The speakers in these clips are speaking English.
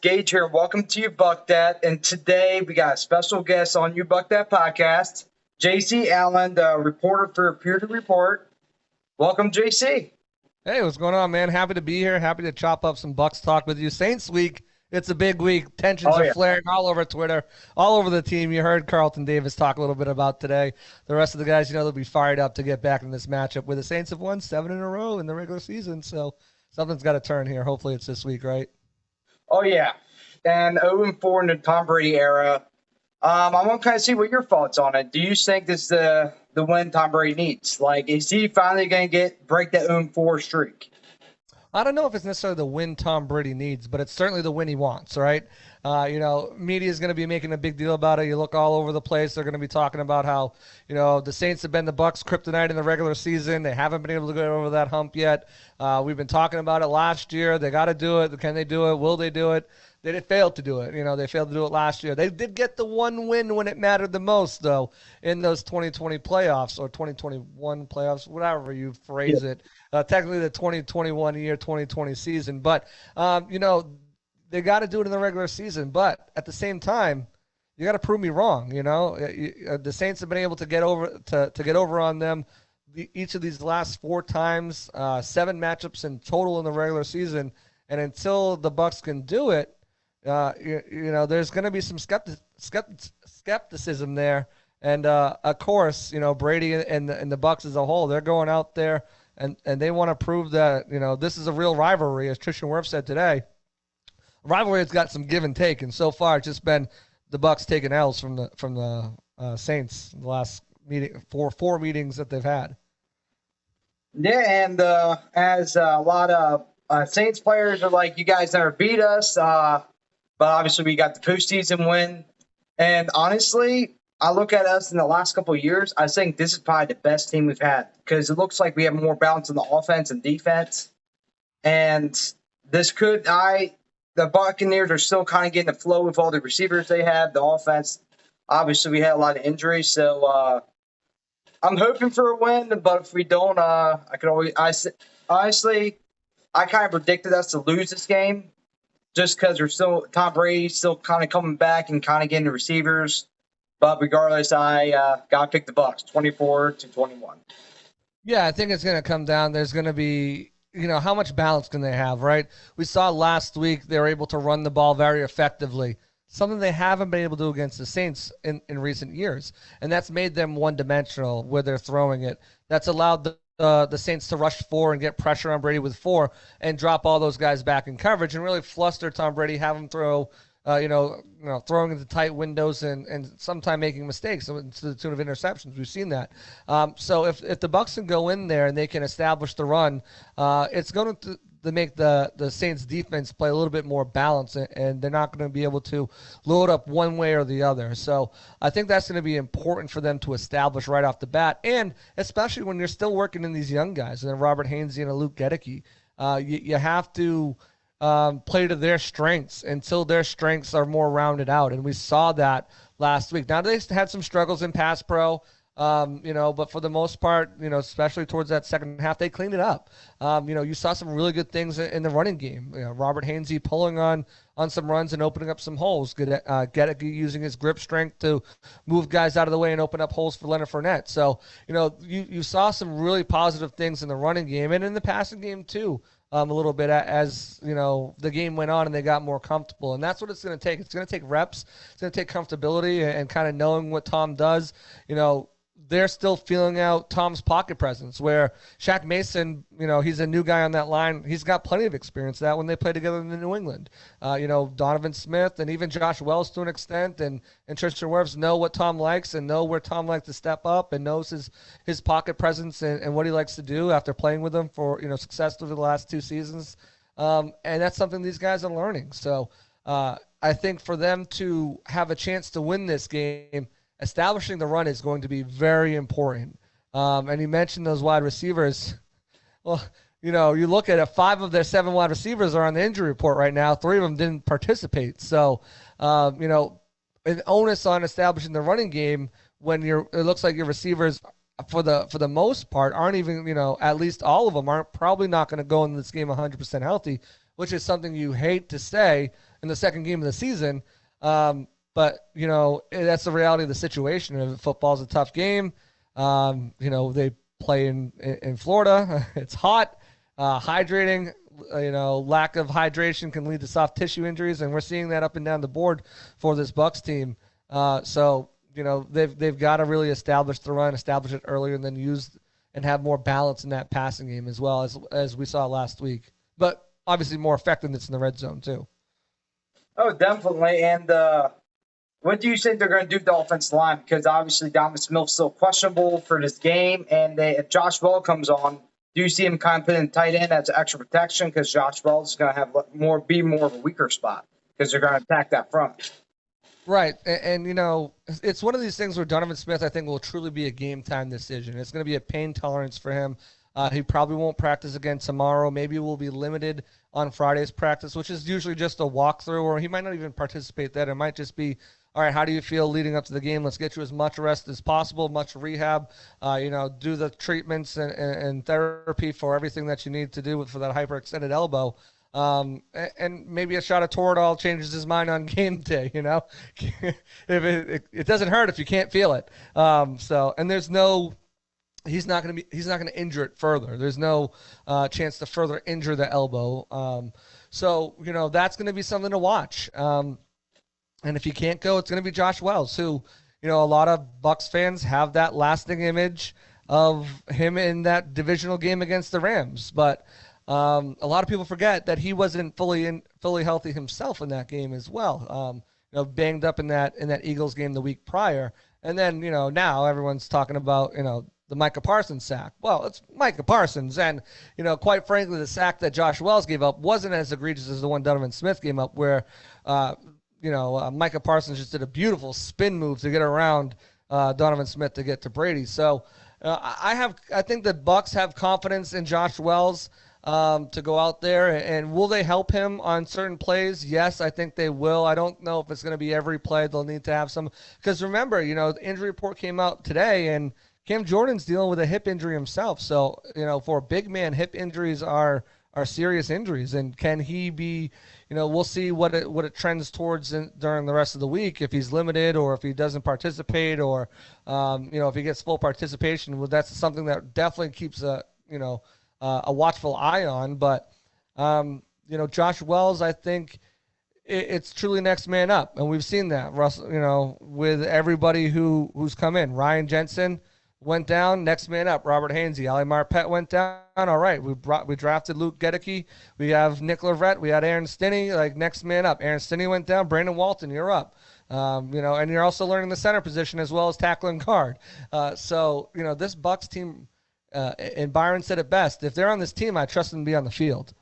Gage here. Welcome to you, Buck That. And today we got a special guest on you, Buck That podcast, JC Allen, the reporter for Peer to Report. Welcome, JC. Hey, what's going on, man? Happy to be here. Happy to chop up some Bucks talk with you. Saints week. It's a big week. Tensions Oh are yeah, flaring all over Twitter, all over the team. You heard Carlton Davis talk a little bit about today. The rest of the guys, they'll be fired up to get back in this matchup where the Saints have won 7 in a row in the regular season. So something's got to turn here. Hopefully it's this week, right? oh yeah. And 0-4 in the Tom Brady era. I want to kind of see what your thoughts on it. Do you think this is the win Tom Brady needs? Like, is he finally going to break that 0-4 streak? I don't know if it's necessarily the win Tom Brady needs, but it's certainly the win he wants, right? Media is going to be making a big deal about it. You look all over the place. They're going to be talking about how, the Saints have been the Bucs' kryptonite in the regular season. They haven't been able to get over that hump yet. We've been talking about it last year. They got to do it. Can they do it? Will they do it? They did fail to do it. They failed to do it last year. They did get the one win when it mattered the most, though, in those 2020 playoffs or 2021 playoffs, whatever you phrase it. Technically the 2021 year, 2020 season. But, they got to do it in the regular season. But at the same time, you got to prove me wrong. The Saints have been able to get over to get over on them each of these last 4 times, 7 matchups in total in the regular season. And until the Bucs can do it, there's going to be some skepticism there. And, of course, Brady and the Bucs as a whole, they're going out there and they want to prove that, this is a real rivalry, as Tristan Wirfs said today. Rivalry has got some give and take, and so far it's just been the Bucs taking L's from the Saints in the last meeting, four meetings that they've had. Yeah, and as a lot of Saints players are like, you guys never beat us, but obviously we got the postseason win. And honestly, I look at us in the last couple of years, I think this is probably the best team we've had because it looks like we have more balance in the offense and defense. And this the Buccaneers are still kind of getting the flow with all the receivers they have, the offense. Obviously, we had a lot of injuries, so I'm hoping for a win. But if we don't, honestly, I kind of predicted us to lose this game just because Tom Brady's still kind of coming back and kind of getting the receivers. But regardless, I got to pick the Bucs, 24-21. Yeah, I think it's going to come down. There's going to be, how much balance can they have, right? We saw last week they were able to run the ball very effectively, something they haven't been able to do against the Saints in recent years. And that's made them one-dimensional where they're throwing it. That's allowed the Saints to rush 4 and get pressure on Brady with 4 and drop all those guys back in coverage and really fluster Tom Brady, have him throw throwing into tight windows and sometimes making mistakes to the tune of interceptions. We've seen that. So if the Bucs can go in there and they can establish the run, it's going to make the Saints defense play a little bit more balanced, and they're not going to be able to load up one way or the other. So I think that's going to be important for them to establish right off the bat, and especially when you're still working in these young guys, and Robert Hainsey and Luke Gedeke. You have to play to their strengths until their strengths are more rounded out. And we saw that last week. Now, they had some struggles in pass pro, but for the most part, especially towards that second half, they cleaned it up. You saw some really good things in the running game. Robert Hainsey pulling on some runs and opening up some holes. Gedeke using his grip strength to move guys out of the way and open up holes for Leonard Fournette. So, you saw some really positive things in the running game and in the passing game too. A little bit as the game went on and they got more comfortable, and that's what it's going to take. It's going to take reps. It's going to take comfortability and kind of knowing what Tom does. They're still feeling out Tom's pocket presence. Where Shaq Mason, he's a new guy on that line. He's got plenty of experience that when they play together in New England. Donovan Smith and even Josh Wells to an extent, and Tristan Wirfs know what Tom likes and know where Tom likes to step up and knows his pocket presence and what he likes to do after playing with him for success through the last 2 seasons. And that's something these guys are learning. So I think for them to have a chance to win this game, establishing the run is going to be very important. And you mentioned those wide receivers. Well, you look at it, 5 of their 7 wide receivers are on the injury report right now. 3 of them didn't participate. So, an onus on establishing the running game when it looks like your receivers, for the most part, aren't even, at least all of them aren't probably not going to go into this game 100% healthy, which is something you hate to say, in the second game of the season. But that's the reality of the situation. Football's a tough game. They play in Florida. It's hot, hydrating. Lack of hydration can lead to soft tissue injuries, and we're seeing that up and down the board for this Bucs team. They've got to really establish the run, establish it earlier, and then use and have more balance in that passing game as well as we saw last week. But obviously more effectiveness in the red zone too. Oh, definitely. And what do you think they're going to do with the offensive line? Because obviously Donovan Smith's still questionable for this game, and if Josh Bell comes on, do you see him kind of put in tight end as extra protection? Because Josh Bell is going to have be more of a weaker spot because they're going to attack that front. Right, and it's one of these things where Donovan Smith, I think, will truly be a game time decision. It's going to be a pain tolerance for him. He probably won't practice again tomorrow. Maybe will be limited on Friday's practice, which is usually just a walkthrough, or he might not even participate that. It might just be, all right, how do you feel leading up to the game? Let's get you as much rest as possible, much rehab, do the treatments and therapy for everything that you need to do for that hyperextended elbow. And maybe a shot of Toradol changes his mind on game day, if it doesn't hurt if you can't feel it. And there's no, he's not going to injure it further. There's no chance to further injure the elbow. That's going to be something to watch. And if he can't go, it's going to be Josh Wells, who, a lot of Bucs fans have that lasting image of him in that divisional game against the Rams. But a lot of people forget that he wasn't fully healthy himself in that game as well. Banged up in that Eagles game the week prior. And then, now everyone's talking about, the Micah Parsons sack. Well, it's Micah Parsons. And, quite frankly, the sack that Josh Wells gave up wasn't as egregious as the one Donovan Smith gave up where, Micah Parsons just did a beautiful spin move to get around Donovan Smith to get to Brady. So I think the Bucs have confidence in Josh Wells to go out there. And will they help him on certain plays? Yes, I think they will. I don't know if it's going to be every play. They'll need to have some. Because remember, the injury report came out today, and Cam Jordan's dealing with a hip injury himself. So, for a big man, hip injuries are serious injuries. And can he be, we'll see what it trends towards during the rest of the week, if he's limited or if he doesn't participate or, if he gets full participation. Well, that's something that definitely keeps a watchful eye on. But, Josh Wells, I think it's truly next man up. And we've seen that, Russell, with everybody who's come in. Ryan Jensen went down, next man up. Robert Hainsey, Ali Marpet went down. All right, we drafted Luke Gedeke. We have Nick Leverett. We had Aaron Stinney, next man up. Aaron Stinney went down. Brandon Walton, you're up. And you're also learning the center position as well as tackling guard. This Bucs team, and Byron said it best, if they're on this team, I trust them to be on the field.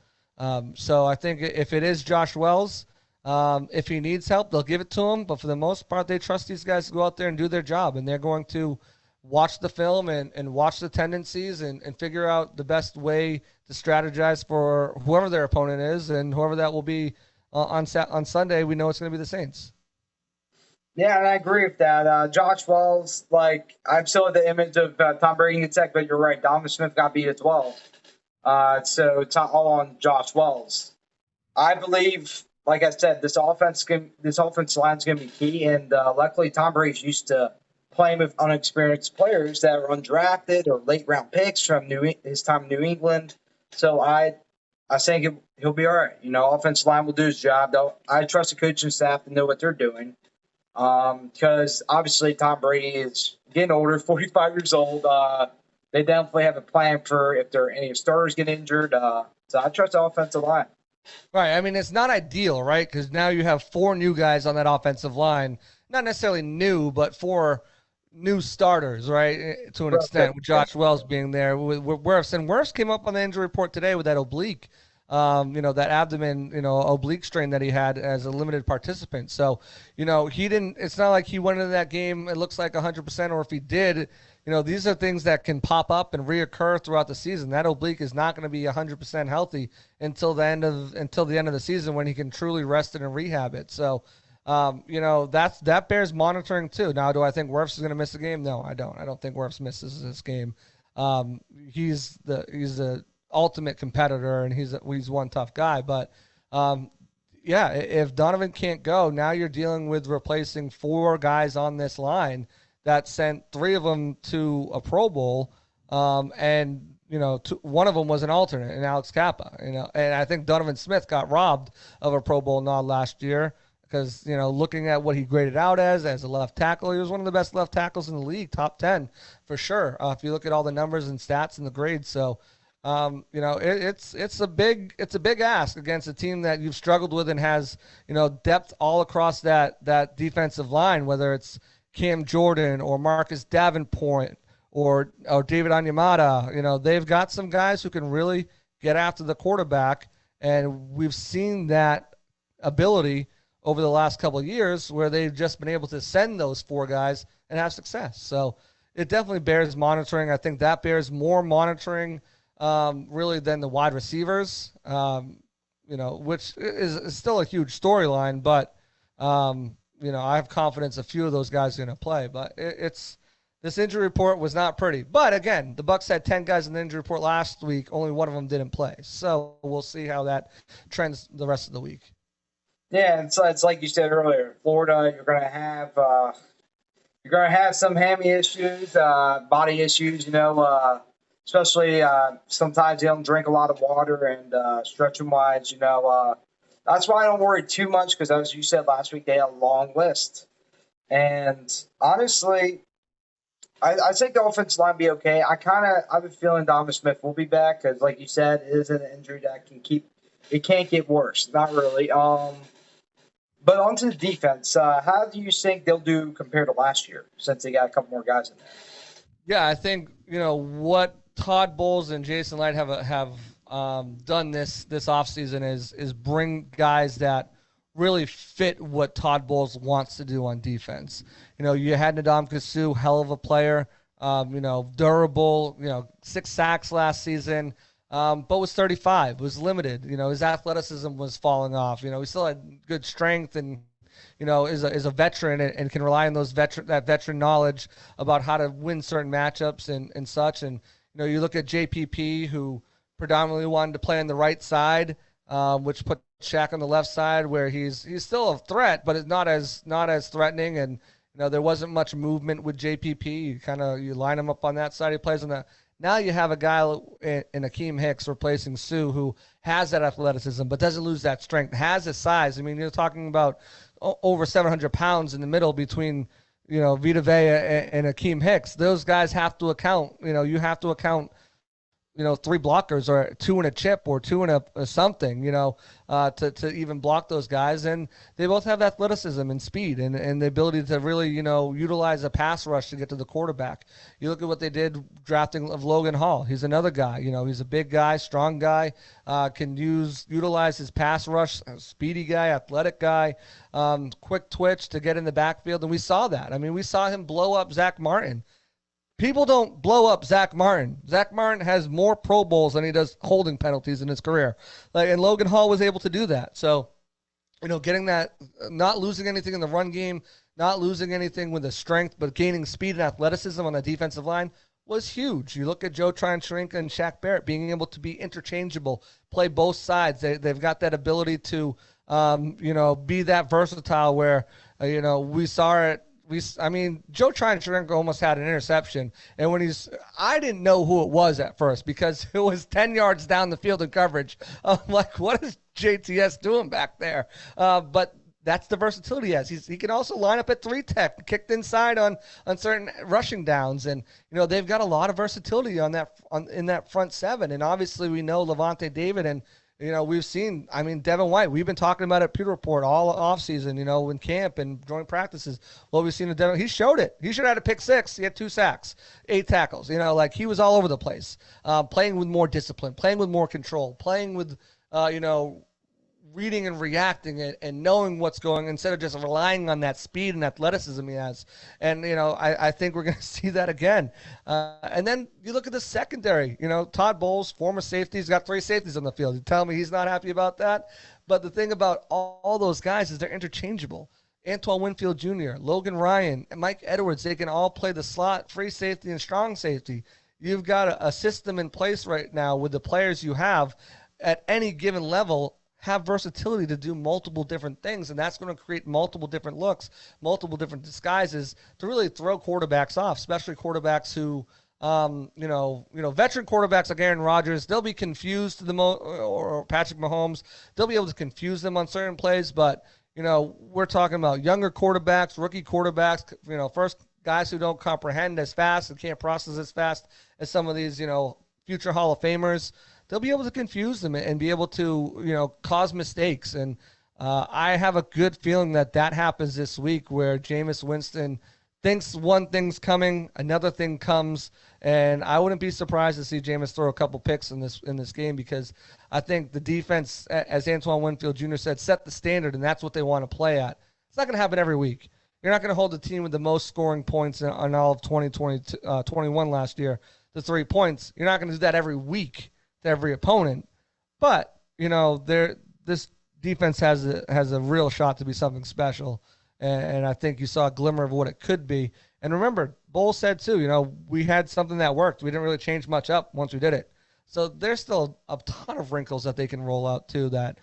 So I think if it is Josh Wells, if he needs help, they'll give it to him. But for the most part, they trust these guys to go out there and do their job, and they're going to watch the film and watch the tendencies and figure out the best way to strategize for whoever their opponent is, and whoever that will be on Sunday. We know it's going to be the Saints. Yeah, and I agree with that. Josh Wells, I'm still the image of Tom Brady gets sacked, but you're right. Donovan Smith got beat as well. So it's not all on Josh Wells. I believe, like I said, this offensive line is going to be key, and luckily Tom Brady's used to playing with unexperienced players that are undrafted or late round picks from his time in New England. So I think he'll be all right. Offensive line will do his job. I trust the coaching staff to know what they're doing. Because obviously Tom Brady is getting older, 45 years old. They definitely have a plan for if there are any starters get injured. So I trust the offensive line. Right. I mean, it's not ideal, right? Because now you have 4 new guys on that offensive line. Not necessarily new, but 4 new starters, right? To an extent, with Josh Wells being there. With Wirfs. And Wirfs came up on the injury report today with that oblique. That abdomen, oblique strain that he had as a limited participant. So, he didn't, it's not like he went into that game, it looks like 100%, or if he did, these are things that can pop up and reoccur throughout the season. That oblique is not going to be 100% healthy until the end of the season, when he can truly rest it and rehab it. So, that bears monitoring too. Now, do I think Wirfs is going to miss a game? No, I don't. I don't think Wirfs misses this game. He's the ultimate competitor, and he's one tough guy. But yeah, if Donovan can't go, now you're dealing with replacing four guys on this line that sent three of them to a Pro Bowl, and one of them was an alternate in Alex Kappa. And I think Donovan Smith got robbed of a Pro Bowl nod last year because looking at what he graded out as a left tackle, he was one of the best left tackles in the league, top 10 for sure. If you look at all the numbers and stats and the grades, so. It's a big ask against a team that you've struggled with and has depth all across that defensive line, whether it's Cam Jordan or Marcus Davenport or David Onyemata. They've got some guys who can really get after the quarterback, and we've seen that ability over the last couple of years where they've just been able to send those four guys and have success. So it definitely bears monitoring. I think that bears more monitoring really than the wide receivers, which is still a huge storyline. But, I have confidence a few of those guys are going to play. But this injury report was not pretty. But, again, the Bucs had 10 guys in the injury report last week. Only one of them didn't play. So we'll see how that trends the rest of the week. Yeah, it's like you said earlier. Florida, you're going to have some hammy issues, body issues, especially sometimes they don't drink a lot of water and stretching wise, that's why I don't worry too much because as you said last week, they had a long list. And honestly, I think the offensive line will be okay. I have a feeling Donovan Smith will be back because, like you said, it is an injury that can't get worse. Not really. But onto the defense, how do you think they'll do compared to last year since they got a couple more guys in there? Yeah, I think what Todd Bowles and Jason Light have done this offseason is bring guys that really fit what Todd Bowles wants to do on defense. You had Ndamukong Suh, hell of a player, durable, 6 sacks last season, but was 35, was limited. His athleticism was falling off. He still had good strength and is a veteran and can rely on that veteran knowledge about how to win certain matchups and such. And you look at JPP, who predominantly wanted to play on the right side, which put Shaq on the left side, where he's still a threat, but it's not as threatening. And there wasn't much movement with JPP. You line him up on that side, he plays on the. Now you have a guy in Akeem Hicks replacing Sue, who has that athleticism but doesn't lose that strength, has the size. I mean, you're talking about over 700 pounds in the middle between Vita Vea and Akeem Hicks. Those guys have to account. You have to account 3 blockers or 2 in a chip or 2 in a something, to even block those guys. And they both have athleticism and speed and the ability to really, utilize a pass rush to get to the quarterback. You look at what they did drafting of Logan Hall. He's another guy, he's a big guy, strong guy, can utilize his pass rush, speedy guy, athletic guy, quick twitch to get in the backfield. And we saw that. I mean, we saw him blow up Zach Martin. People don't blow up Zach Martin. Zach Martin has more Pro Bowls than he does holding penalties in his career. And Logan Hall was able to do that. So, getting that, not losing anything in the run game, not losing anything with the strength, but gaining speed and athleticism on the defensive line was huge. You look at Joe Tryon-Shoyinka and Shaq Barrett being able to be interchangeable, play both sides. They've got that ability to, be that versatile where, we saw it. Joe Tryon-Shoyinka almost had an interception, and I didn't know who it was at first because it was 10 yards down the field in coverage. I'm like, what is JTS doing back there? But that's the versatility he has. He can also line up at 3-tech, kicked inside on certain rushing downs, and they've got a lot of versatility in that front seven. And obviously, we know Levante David and. We've seen, Devin White, we've been talking about it at Pewter Report all offseason, in camp and joint practices. Well, we've seen Devin, he showed it. He should have had a pick 6. He had 2 sacks, 8 tackles. He was all over the place, playing with more discipline, playing with more control, playing with, reading and reacting and knowing what's going instead of just relying on that speed and athleticism he has. And, I think we're going to see that again. And then you look at the secondary, Todd Bowles, former safety, he's got 3 safeties on the field. You tell me he's not happy about that. But the thing about all those guys is they're interchangeable. Antoine Winfield Jr., Logan Ryan, and Mike Edwards, they can all play the slot, free safety, and strong safety. You've got a system in place right now with the players you have at any given level have versatility to do multiple different things, and that's going to create multiple different looks, multiple different disguises to really throw quarterbacks off, especially quarterbacks who, veteran quarterbacks like Aaron Rodgers. They'll be confused or Patrick Mahomes. They'll be able to confuse them on certain plays, but we're talking about younger quarterbacks, rookie quarterbacks. First guys who don't comprehend as fast and can't process as fast as some of these, future Hall of Famers. They'll be able to confuse them and be able to, cause mistakes. And I have a good feeling that happens this week where Jameis Winston thinks one thing's coming, another thing comes, and I wouldn't be surprised to see Jameis throw a couple picks in this game because I think the defense, as Antoine Winfield Jr. said, set the standard, and that's what they want to play at. It's not going to happen every week. You're not going to hold the team with the most scoring points on all of 2021 last year to 3 points. You're not going to do that every week to every opponent, but this defense has a real shot to be something special, and I think you saw a glimmer of what it could be. And remember, Bowles said too, we had something that worked. We didn't really change much up once we did it. So there's still a ton of wrinkles that they can roll out too that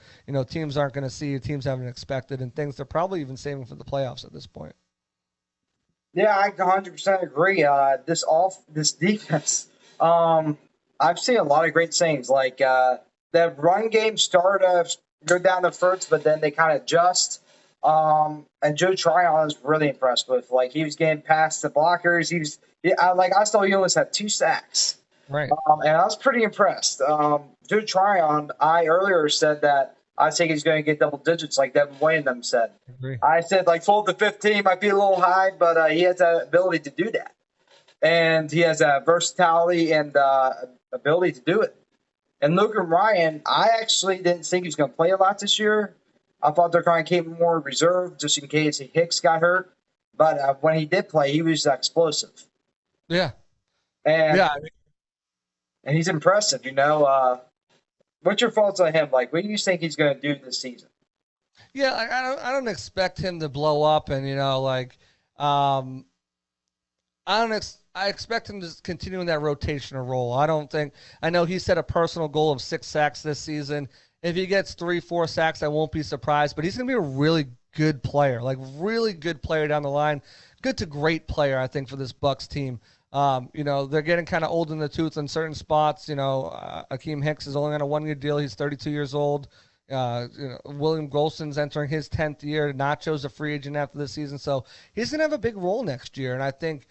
teams aren't going to see, teams haven't expected, and things they're probably even saving for the playoffs at this point. Yeah, I 100% agree. This defense. I've seen a lot of great things. Like the run game started to go down the first, but then they kind of adjust. And Joe Tryon was really impressed with. Like he was getting past the blockers. I saw he almost had 2 sacks. Right. And I was pretty impressed. Joe Tryon, I earlier said that I think he's going to get double digits, like Devin Wyndham said. I said like 12 to 15 might be a little high, but he has that ability to do that. And he has a versatility and ability to do it. And Logan Ryan, I actually didn't think he was going to play a lot this year. I thought they're going to keep him more reserved just in case Hicks got hurt. But when he did play, he was explosive. Yeah. And he's impressive, What's your thoughts on him? Like, what do you think he's going to do this season? Yeah, I don't expect him to blow up, and I expect him to continue in that rotational role. I know he set a personal goal of 6 sacks this season. If he gets 3-4 sacks, I won't be surprised. But he's going to be a really good player, like really good player down the line, good to great player, I think, for this Bucs team. They're getting kind of old in the tooth in certain spots. Akeem Hicks is only on a 1-year deal. He's 32 years old. William Golson's entering his 10th year. Nacho's a free agent after this season. So he's going to have a big role next year. And I think,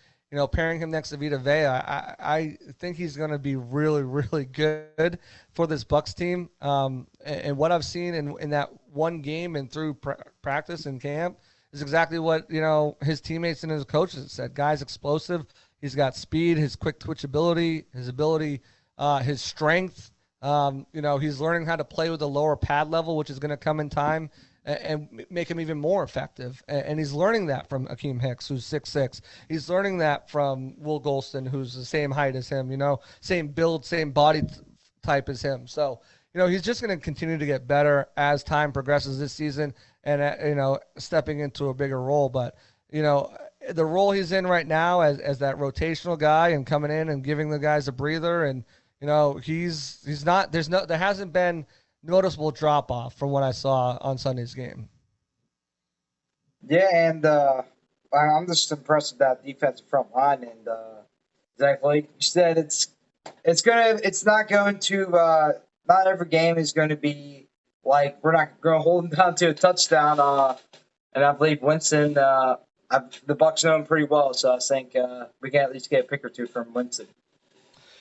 pairing him next to Vita Vea, I think he's going to be really, really good for this Bucs team. And what I've seen in that one game and through practice and camp is exactly what, his teammates and his coaches said. Guy's explosive. He's got speed, his quick twitch ability, his strength. He's learning how to play with a lower pad level, which is going to come in time and make him even more effective. And he's learning that from Akeem Hicks, who's 6'6". He's learning that from Will Golston, who's the same height as him, same build, same body type as him. So, he's just going to continue to get better as time progresses this season and, stepping into a bigger role. But, the role he's in right now as that rotational guy and coming in and giving the guys a breather, and there hasn't been noticeable drop off from what I saw on Sunday's game. Yeah, and I'm just impressed with that defensive front line, and exactly like you said, not every game is going to be like we're not going to hold them down to a touchdown. And I believe Winston. The Bucs know him pretty well, so I think we can at least get a pick or two from Winston.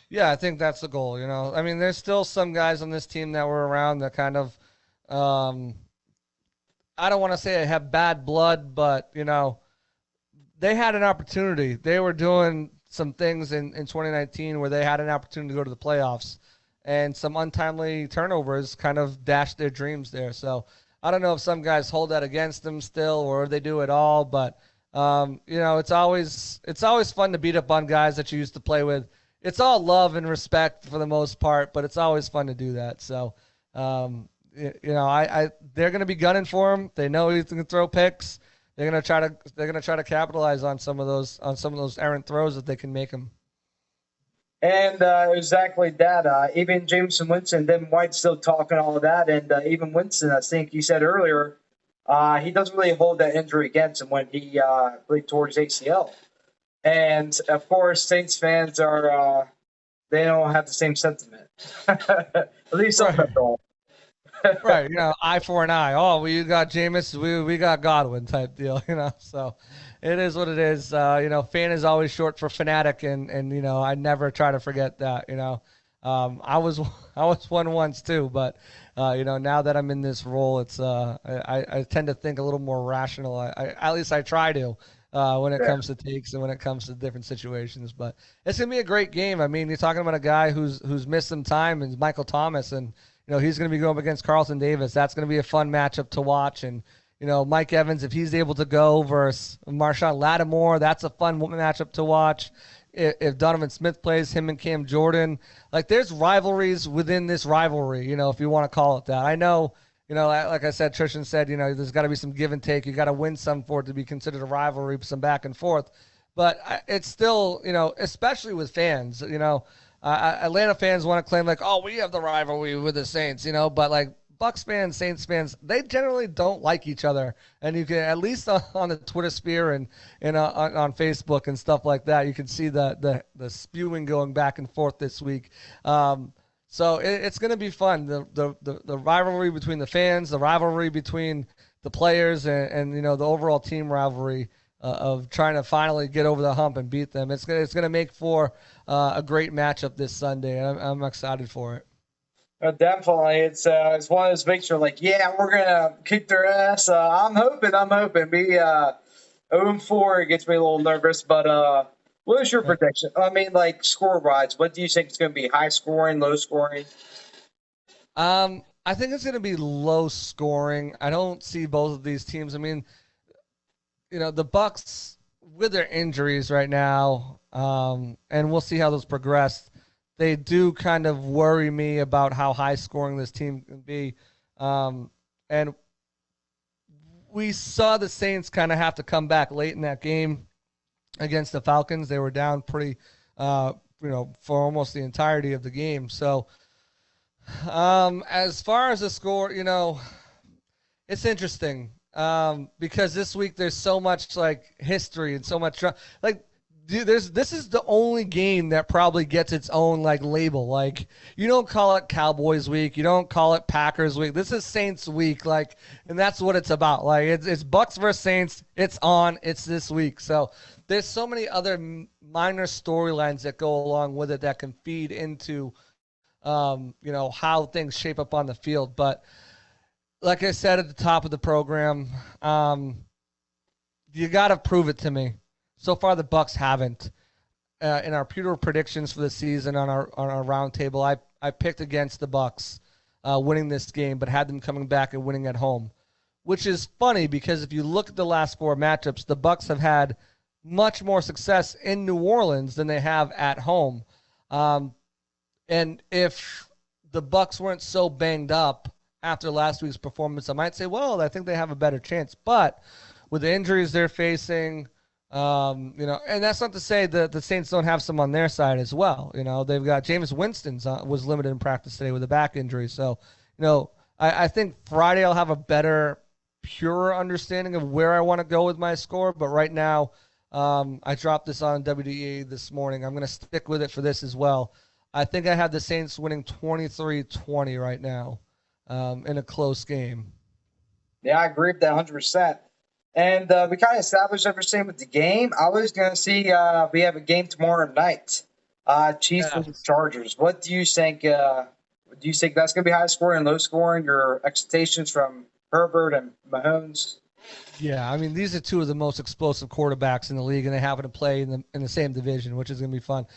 Yeah, I think that's the goal. I mean, there's still some guys on this team that were around that kind of, I don't want to say I have bad blood, but they had an opportunity. They were doing some things in 2019 where they had an opportunity to go to the playoffs, and some untimely turnovers kind of dashed their dreams there. So I don't know if some guys hold that against them still, or if they do at all, but. It's always fun to beat up on guys that you used to play with. It's all love and respect for the most part, but it's always fun to do that. So, they're going to be gunning for him. They know he's going to throw picks. They're going to try to capitalize on some of those errant throws that they can make him. And exactly that. Even Jameson Winston, then White still talking all of that. And even Winston, I think you said earlier, he doesn't really hold that injury against him when he played towards ACL. And of course, Saints fans they don't have the same sentiment. At least some of them Right. don't. Right, eye for an eye. Oh, we got Jameis, we got Godwin type deal, So it is what it is. Fan is always short for fanatic, and I never try to forget that. I was I was one once too, but now that I'm in this role, it's I tend to think a little more rational. At least I try to. When it Yeah. comes to takes and when it comes to different situations, but it's gonna be a great game. I mean, you're talking about a guy who's missed some time, and Michael Thomas, and he's going to be going up against Carlton Davis. That's going to be a fun matchup to watch. And, Mike Evans, if he's able to go versus Marshawn Lattimore, that's a fun matchup to watch. If Donovan Smith plays, him and Cam Jordan, like there's rivalries within this rivalry, if you want to call it that. I know, like I said, Trishan said, there's got to be some give and take. You got to win some for it to be considered a rivalry, some back and forth. But it's still, especially with fans, Atlanta fans want to claim like, oh, we have the rivalry with the Saints, but like Bucs fans, Saints fans, they generally don't like each other, and you can at least on the Twitter sphere and on Facebook and stuff like that, you can see the spewing going back and forth this week. So it's going to be fun. The rivalry between the fans, the rivalry between the players, and the overall team rivalry of trying to finally get over the hump and beat them. It's gonna make for a great matchup this Sunday. I'm excited for it. Definitely, it's one of those weeks where like, yeah, we're gonna kick their ass. I'm hoping. Be 0-4. It gets me a little nervous, but what is your prediction? I mean, like score wise, what do you think it's gonna be? High scoring, low scoring? I think it's gonna be low scoring. I don't see both of these teams. I mean, the Bucs with their injuries right now, and we'll see how those progress. They do kind of worry me about how high scoring this team can be. And we saw the Saints kind of have to come back late in that game against the Falcons. They were down pretty, for almost the entirety of the game. So, as far as the score, it's interesting because this week there's so much like history and so much like this is the only game that probably gets its own like label. Like you don't call it Cowboys week, you don't call it Packers week. This is Saints week, like, and that's what it's about. Like it's Bucs versus Saints. It's this week. So there's so many other minor storylines that go along with it that can feed into how things shape up on the field. But like I said at the top of the program, you got to prove it to me. So far, the Bucs haven't. In our pure predictions for the season on our roundtable, I picked against the Bucs winning this game, but had them coming back and winning at home, which is funny because if you look at the last four matchups, the Bucs have had much more success in New Orleans than they have at home. And if the Bucs weren't so banged up after last week's performance, I might say, well, I think they have a better chance. But with the injuries they're facing, and that's not to say that the Saints don't have some on their side as well. They've got Jameis Winston was limited in practice today with a back injury. So, I think Friday I'll have a better, purer understanding of where I want to go with my score. But right now, I dropped this on WDE this morning. I'm going to stick with it for this as well. I think I have the Saints winning 23-20 right now in a close game. Yeah, I agree with that 100%. And we kind of established everything with the game. I was going to see we have a game tomorrow night. Chiefs versus Chargers. What do you think? Do you think that's going to be high scoring, low scoring? Your expectations from Herbert and Mahomes? Yeah, I mean these are two of the most explosive quarterbacks in the league, and they happen to play in the same division, which is going to be fun.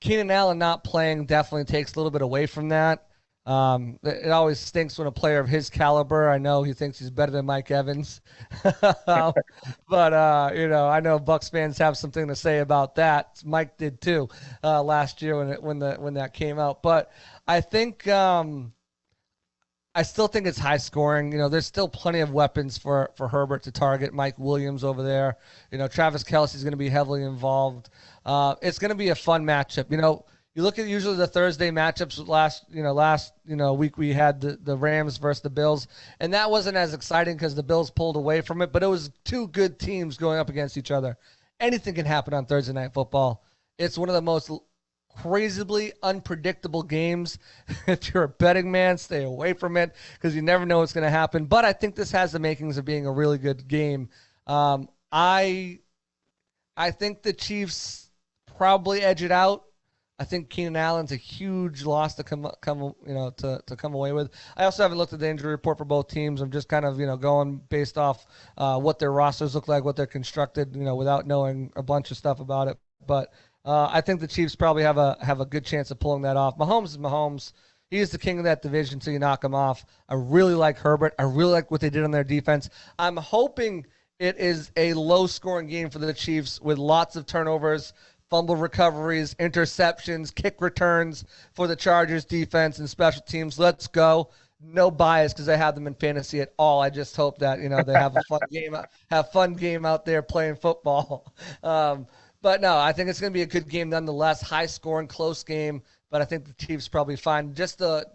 Keenan Allen not playing definitely takes a little bit away from that. It always stinks when a player of his caliber, I know he thinks he's better than Mike Evans, but I know Bucs fans have something to say about that. Mike did too last year when that came out. But I think I still think it's high scoring. There's still plenty of weapons for Herbert to target. Mike Williams over there. Travis Kelce's going to be heavily involved. It's going to be a fun matchup. You look at usually the Thursday matchups last week we had the Rams versus the Bills, and that wasn't as exciting because the Bills pulled away from it, but it was two good teams going up against each other. Anything can happen on Thursday Night Football. It's one of the most crazily unpredictable games. If you're a betting man, stay away from it because you never know what's going to happen. But I think this has the makings of being a really good game. I think the Chiefs probably edge it out. I think Keenan Allen's a huge loss to come to come away with. I also haven't looked at the injury report for both teams. I'm just kind of going based off what their rosters look like, what they're constructed, without knowing a bunch of stuff about it. But I think the Chiefs probably have a good chance of pulling that off. Mahomes is Mahomes. He is the king of that division, so you knock him off. I really like Herbert. I really like what they did on their defense. I'm hoping it is a low-scoring game for the Chiefs with lots of turnovers, fumble recoveries, interceptions, kick returns for the Chargers defense and special teams. Let's go. No bias because I have them in fantasy at all. I just hope that they have a fun game out there playing football. But no, I think it's going to be a good game nonetheless. High scoring, close game. But I think the Chiefs probably find just a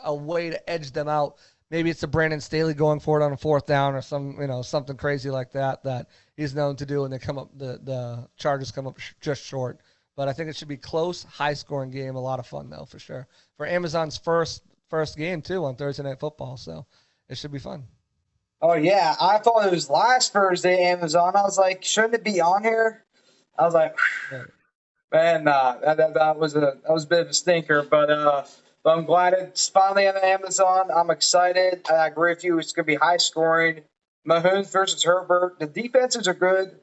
way to edge them out. Maybe it's a Brandon Staley going for it on a fourth down or something crazy like that he's known to do, and the Chargers come up just short. But I think it should be close, high-scoring game. A lot of fun though, for sure. For Amazon's first game too on Thursday Night Football, so it should be fun. Oh yeah, I thought it was last Thursday Amazon. I was like, shouldn't it be on here? I was like, Right. man, that was a bit of a stinker, but I'm glad it's finally on Amazon. I'm excited. I agree with you. It's going to be high scoring. Mahomes versus Herbert. The defenses are good,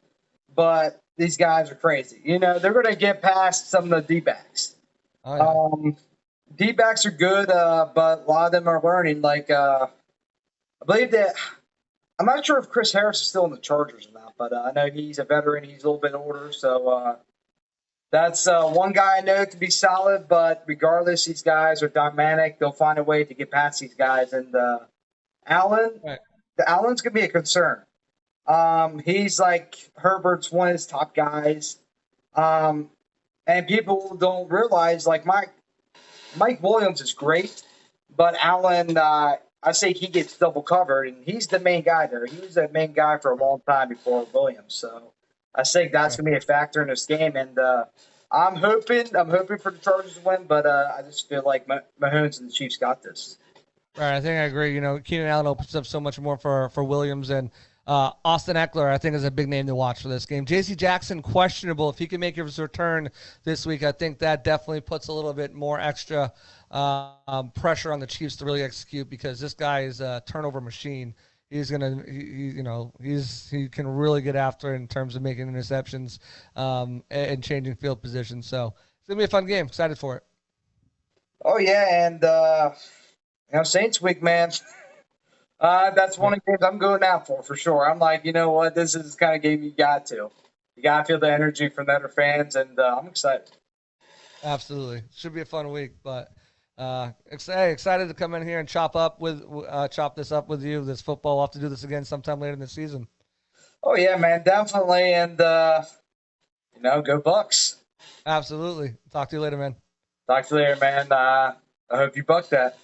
but these guys are crazy. They're going to get past some of the D-backs. Oh, yeah. D-backs are good, but a lot of them are learning. Like, I believe that I'm not sure if Chris Harris is still in the Chargers or not, but I know he's a veteran. He's a little bit older, so that's one guy I know to be solid. But regardless, these guys are dynamic. They'll find a way to get past these guys. And Allen, Right. Allen's gonna be a concern. He's like Herbert's one of his top guys. And people don't realize like Mike Williams is great, but Allen, I say he gets double covered, and he's the main guy there. He was the main guy for a long time before Williams, so I think that's going to be a factor in this game. And I'm hoping for the Chargers to win, but I just feel like Mahomes and the Chiefs got this. Right, I think I agree. Keenan Allen opens up so much more for Williams, and Austin Eckler, I think, is a big name to watch for this game. J.C. Jackson, questionable. If he can make his return this week, I think that definitely puts a little bit more extra pressure on the Chiefs to really execute because this guy is a turnover machine. He can really get after it in terms of making interceptions and changing field position. So it's gonna be a fun game. Excited for it. Oh yeah, and Saints week, man. That's one of the games I'm going out for sure. I'm like, you know what? This is the kind of game you got to feel the energy from the other fans, and I'm excited. Absolutely, should be a fun week. But excited to come in here and chop this up with you. This football. We'll have to do this again sometime later in the season. Oh yeah, man, definitely, and go Bucs. Absolutely. Talk to you later, man. Talk to you later, man. I hope you buck that.